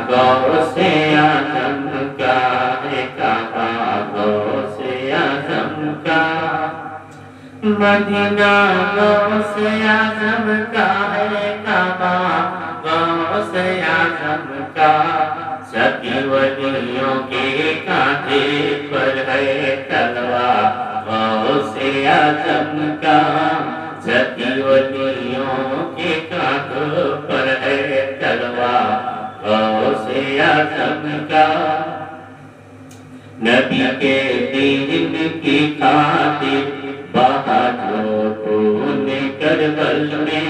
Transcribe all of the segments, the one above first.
غوثِ اعظم کا ہے کعبہ، غوثِ اعظم کا مدینہ، غوثِ اعظم کا ہے کعبہ، غوثِ اعظم کا سبھی ولیوں کے کانٹے پر ہے تلوار، غوثِ اعظم کا سبھی ولیوں کے کانٹوں پر ہے تلوار، غوثِ اعظم کا نبی کے دین کی خاطر بہا جو خون کربل میں،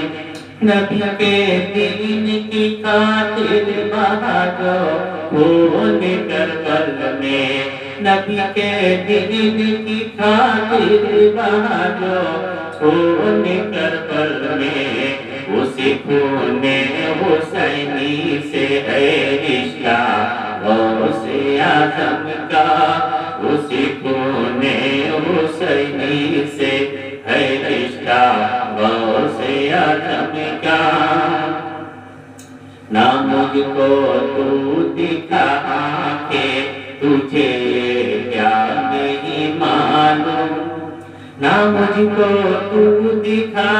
نبی کے دین کی خاطر بہا جو خون کربل میں، نبی کے دین کی خاطر بہا جو خون کربل میں، اسی خون حسینی سے ہے رشتہ غوثِ اعظم کا، اسی خون حسینی سے ہے رشتہ غوثِ اعظم کا نہ مجھ کو تو دکھا کے تجھے کیا نہیں معلوم، نہ مجھ کو تو دکھا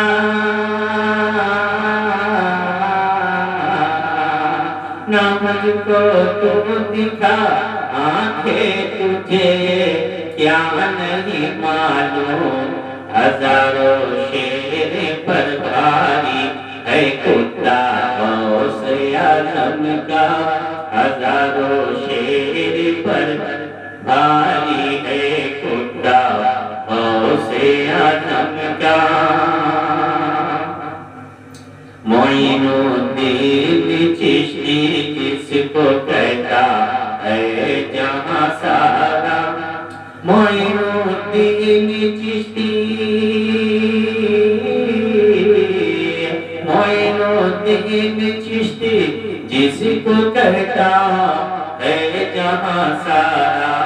نہ مجھ کو تو دکھا آنکھیں تجھے کیا نہیں معلوم، ہزاروں شیر پر بھاری ہے کتا غوثِ اعظم کا، ہزاروں شیر پر بھاری ہے کتا غوثِ اعظم کا معین الدین چشتی جس کو کہتا ہے جہاں سارا، معین الدین چشتی، معین الدین چشتی جس کو کہتا ہے جہاں سارا،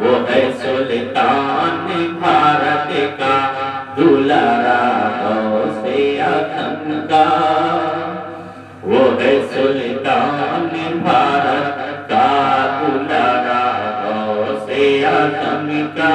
وہ ہے سلطان بھارت کا دلارا غوثِ اعظم کا، وہ ہے سلطان بھارت کا دلارا غوثِ اعظم کا